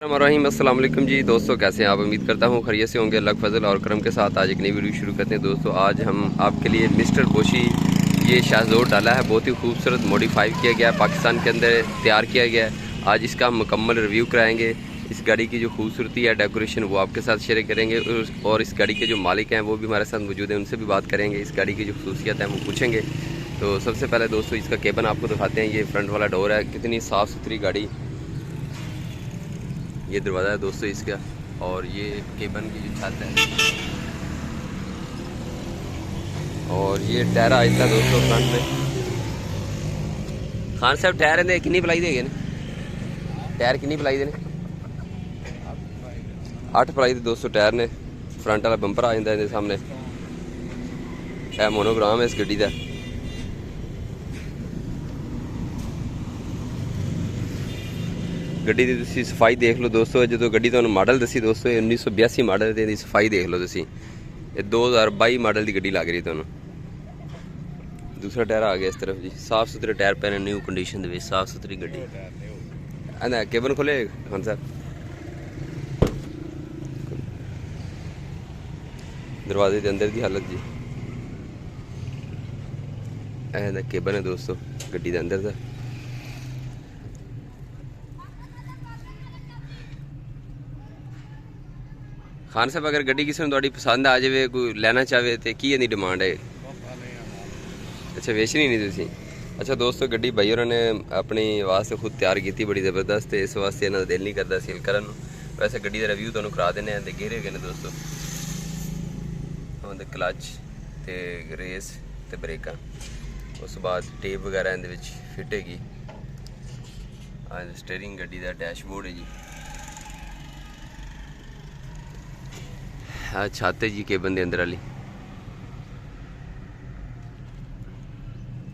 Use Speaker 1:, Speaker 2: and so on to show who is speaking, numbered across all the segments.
Speaker 1: अस्सलाम वालेकुम जी दोस्तों, कैसे हैं आप। उम्मीद करता हूँ खैरियत से होंगे। अल्लाह के फजल और करम के साथ आज एक नई वीडियो शुरू करते हैं। दोस्तों आज हम आपके लिए मिस्टर बोशी ये शाहजोर डाला है, बहुत ही खूबसूरत मॉडिफाई किया गया है, पाकिस्तान के अंदर तैयार किया गया है। आज इसका हम मुकम्मल रिव्यू कराएंगे। इस गाड़ी की जो खूबसूरती है, डेकोरेशन, वो आपके साथ शेयर करेंगे और इस गाड़ी के जो मालिक हैं वो भी हमारे साथ मौजूद हैं, उनसे भी बात करेंगे। इस गाड़ी की जो खसूसियत है वो पूछेंगे। तो सबसे पहले दोस्तों इसका केबन आपको दिखाते हैं। ये फ्रंट वाला डोर है, कितनी साफ़ सुथरी गाड़ी। ये दरवाज़ा है दोस्तों इसका, और ये केबन की जो छत है, और ये टायर आ जाता है दोस्तों फ्रंट में। खान साहब टायर ने कितनी पलाई देगे ने? टायर कितनी पलाई देने? 8 पलाई दे दोस्तों टायर ने। फ्रंट वाला बंपर आ जाता है सामने। यह मोनोग्राम है इस गड्डी का। गड्डी की तुसी सफाई देख लो दोस्तों। जो गड्डी तुहानू मॉडल दसी दोस्तों 1982 मॉडल है। सफाई देख लो तुसी, ये 2022 मॉडल की गड्डी लग रही तुहानू। दूसरा टायर आ गया इस तरफ जी, साफ सुथरे टायर पैने, न्यू कंडीशन दे, साफ सुथरी गड्डी। है केबन खोले खान साहब, दरवाजे के अंदर की हालत जी। केबन है दोस्तों गड्डी के अंदर का। खान साहब अगर गड्डी किसी ने पसंद आ जाए, कोई लेना चाहे तो की इहदी डिमांड है? अच्छा वेचनी नहीं तुसी? अच्छा दोस्तों गड्डी भाई होरां ने अपनी वास्ते खुद तैयार की, बड़ी ज़बरदस्त है। इस वास्ते इन्हां दा दिल नहीं करता सेल करन। वैसे गड्डी का रिव्यू तुहानू करा देने हैं। गेरे गए ने दोस्तों, क्लच ते रेस ते ब्रेकां, उस बाद टेप वगैरह इहदे विच फिट हैगी। स्टीयरिंग गड्डी का डैशबोर्ड है जी। छत है जी केबन के अंदर वाली।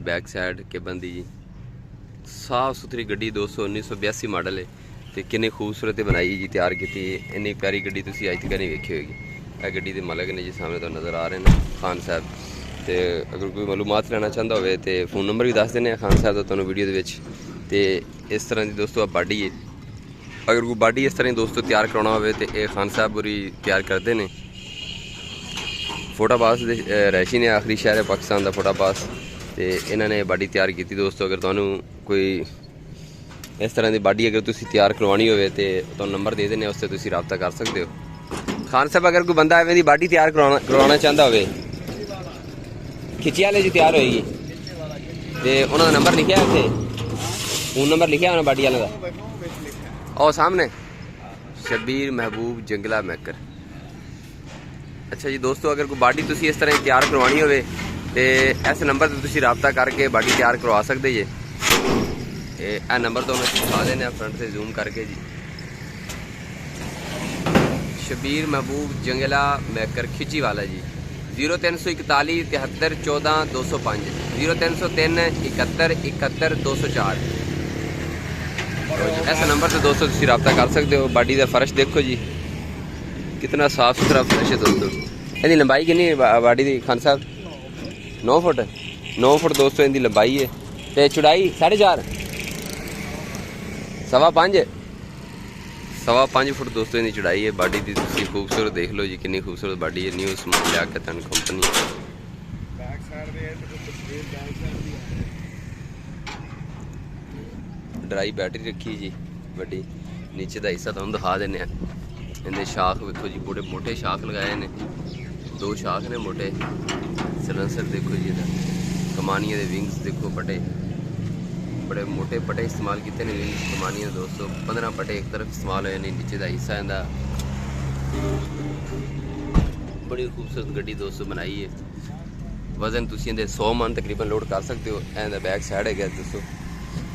Speaker 1: बैक साइड केबन दी जी, साफ सुथरी गड्डी दोस्तों 1982 मॉडल है। तो कितनी खूबसूरत बनाई जी, तैयार की। इन्नी प्यारी गड्डी तुसी अज तक नहीं वेखी होगी। यह गड्डी के मालक ने जी सामने तो नज़र आ रहे हैं खान साहब। तो अगर कोई मालूमात लेना चाहता हो तो फ़ोन नंबर भी दस देने खान साहब का तुहानू वीडियो के। इस तरह की दोस्तों बाडी है। अगर कोई बाडी इस तरह दोस्तों तैयार कराना हो तो ये खान साहब पूरी तैयार करते हैं। फोटापास रैशी ने आखिरी शहर है पाकिस्तान का फोटापास। तो इन्होंने बाडी तैयार की दोस्तों। अगर तुहानू कोई इस तरह की बाडी अगर तुसी तैयार करवानी हो तो नंबर दे देने, उससे तुसी रब्ता कर सकते हो। खान साहब अगर कोई बंदा एवं बाडी तैयार करवाना चाहता हो, खिची वाले जी तैयार होएगी, तो उन्होंने नंबर लिखा है इतने, फोन नंबर लिखा उन्होंने बाडी वाले का और सामने शबीर महबूब जंगला मैकर। अच्छा जी दोस्तों, अगर कोई बाडी तुसी इस तरह तैयार करवानी हो तो इस नंबर पर तुसी रब्ता करके बाडी तैयार करवा सकते जे। यह नंबर तो मैं दिखा देने फ्रंट से जूम करके जी। शबीर महबूब जंगला मैकर खिची वाला जी। 0341 73 14 205, 0303 71 71 204। इस नंबर से दोस्तों तुसी रब्ता कर सकते हो। बाडी का फर्श देखो जी, कितना साफ सुथरा फर्श है दोस्तों। इसकी लंबाई कितनी बाडी की खान साहब? 9 फुट। 9 फुट दोस्तों इनकी लंबाई है। तो चौड़ाई 4.5 सवा 5 फुट दोस्तों इनकी चौड़ाई है। बाडी की तुसी खूबसूरत देख लो जी, कितनी खूबसूरत बाडी है। न्यू स्मार्ट लिया के तुहानू कंपनी ड्राई बैटरी रखी जी बड़ी। नीचे का हिस्सा तुहानू दिखा देने। इन्हें शाख देखो जी, बड़े मोटे शाख लगाए ने, 2 शाख ने मोटे। सलेंसर देखो जी, कमानिया के विंग्स देखो, पटे बड़े मोटे पटे इस्तेमाल किए हैं विंग्स कमानिया दोस्तों। 15 पटे एक तरफ इस्तेमाल होए ने। नीचे का हिस्सा इनका बड़ी खूबसूरत गड्डी दोस्तों बनाई है। वजन तुसी इहदे 100 मन तकरीबन लोड कर सकते हो। इहदा बैक साइड है दोस्तों,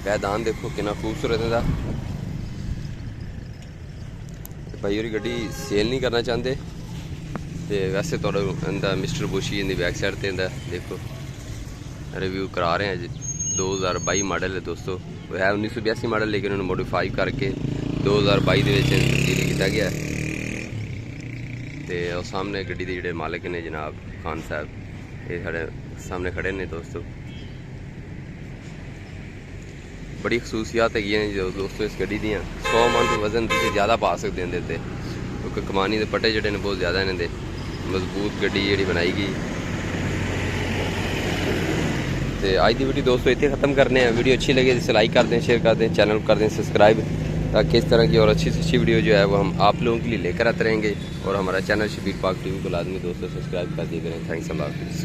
Speaker 1: पैदान देखो कितना खूबसूरत है। भाई होरी गड्डी सेल नहीं करना चाहते तो वैसे तो इनका मिस्टर बोशी इनकी बैक साइड से देखो रिव्यू करा रहे हैं जी। 2022 मॉडल है दोस्तों, है 1982 मॉडल, लेकिन उन्होंने मॉडिफाई करके 2022 के तब्दील किया गया। तो सामने गड्डी के जोड़े मालिक ने जनाब खान साहब, ये साढ़े सामने खड़े ने दोस्तों। बड़ी खसूसियात है दोस्तों इस गड्डी दियाँ। 100 मन वजन तुम ज़्यादा पा सकते हैं देते, क्योंकि कमानी के पट्टे जोड़े ने बहुत ज़्यादा इन्हें दे मजबूत गड्डी जी बनाई गई। तो आज की वीडियो दोस्तों इतने ख़त्म करने हैं। वीडियो अच्छी लगे तो लाइक कर दें, शेयर कर दें, चैनल कर दें सब्सक्राइब, ताकि इस तरह की और अच्छी से अच्छी वीडियो जो है वो हम आप लोगों के लिए लेकर आते रहेंगे। और हमारा चैनल शबीर पाक टीवी को लाजमी दोस्तों सब्सक्राइब कर दिया करें। थैंक्स अल्लाह हाफिज़।